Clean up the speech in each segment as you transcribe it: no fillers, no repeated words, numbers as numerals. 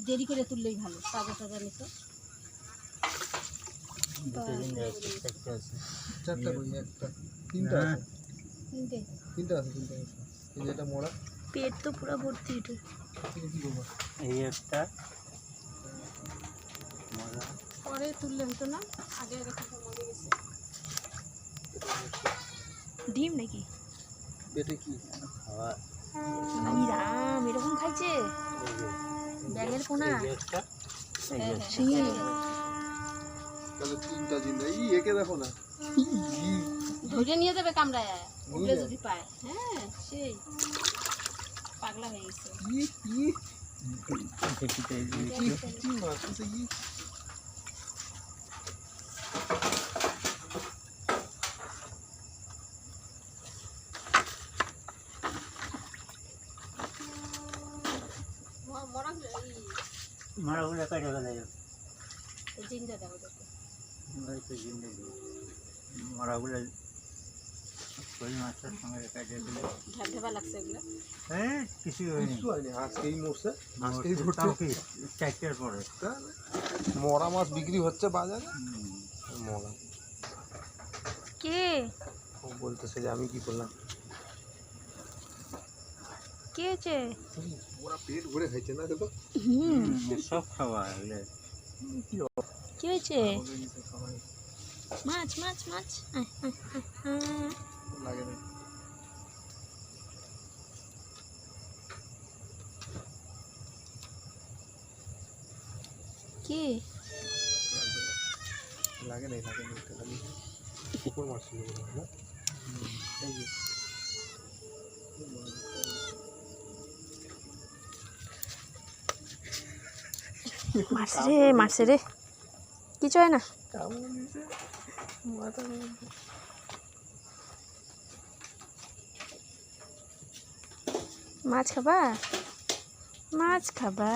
দেরি করে তুললেই ভালো, তাজা তাজা নিত। চারটা কই? একটা, তিনটা আছে, তিনটা আছে। এই যে এটা মোড়া, পেট তো পুরো ভর্তি। এটা কি করবো? এই একটা পরে তুললে হতো না, আগে আগে থেকে মরে গেছে। ডিম নাকি পেটে কি খাওয়া? রাম এরকম খাইছে ব্যাঙের পোনা। তাহলে তিনটা জিন্দা। একে দেখো না, ধরে নিয়ে যাবে কামড়ায় উঠলে যদি পায়। হ্যাঁ সেই পাগলা হয়ে গেছে। কি মাছ আছে? মারাগুলো কাটে গেলে জিন্দা দেবো দেখো। মারাগুলো কই মাছের সঙ্গে কাটে দিলে ঢাবা লাগছে এগুলো। হ্যাঁ কিছু হয়নি। কিছু হয়নি, আজকেই মরছে, আজকেই ধরতে। চারটের পরে মরা মাছ বিক্রি হচ্ছে বাজারে। মরা কে ও বলতেছে যে আমি কি করলাম। কে হয়েছে? ওরা পেট ভরে খাইছে না দেখো। সব খাওয়া এগুলো। কি হয়েছে? মাছ মাছ মাছ লাগে না। কি লাগে নাই, লাগে নাই, খালি পুকুর মাছ ছিল না। এই যে মারছে রে কিছু হয় না। কামড় দিছে মাথার মধ্যে। মাছ খাবা? মাছ খাবা?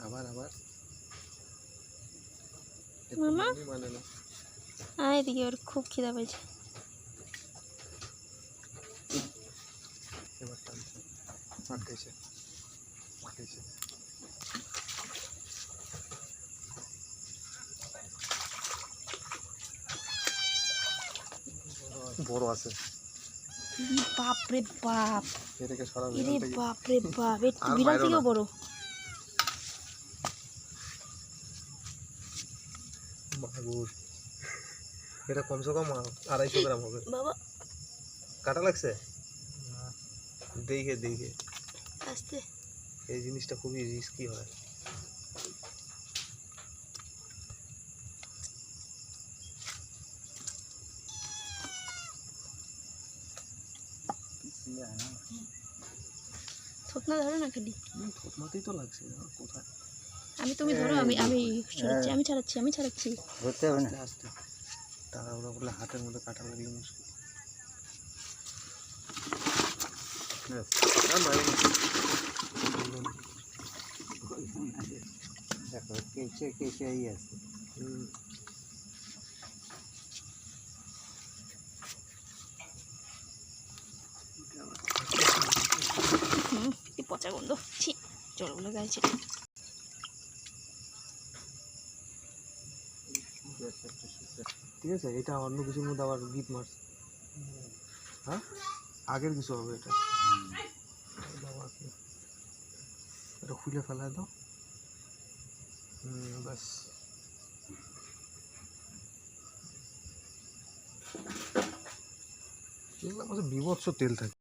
আবার মামা মানে না। এদিকে ওর খুব খিদা পেয়েছে। এবার টানছে, পাঠাইছে বড় আছে। বাপ রে বাপ, এটাকে সরা এরে বাপ রে বাপ, বিড়াল থেকেও বড়। মাগুর এটা কমসে কম 250 গ্রাম হবে। বাবা কাটা লাগছে? দেখে আস্তে। এই জিনিসটা খুবই রিস্কি হয়। থতনা ধরো না খালি। থতমাতেই তো লাগছে, কোথায়? তুমি ধরো, আমি ছাড়াচ্ছি। ধরতে হবে না, আস্তে তাড়াহুড়া করলে হাতের মধ্যে কাটা লাগলে মুশকিল। দেখো কেঁচে আছে। কি পচা গন্ধ, ছি জলগুলো গাইছে। ঠিক আছে, এটা অন্য কিছুর মধ্যে আবার গিট মারছে। হ্যাঁ আগের কিছু হবে এটা। এটা খুলে ফেলায় দাও। ব্যাস এগুলো আমাদের বিভৎস তেল থাকে।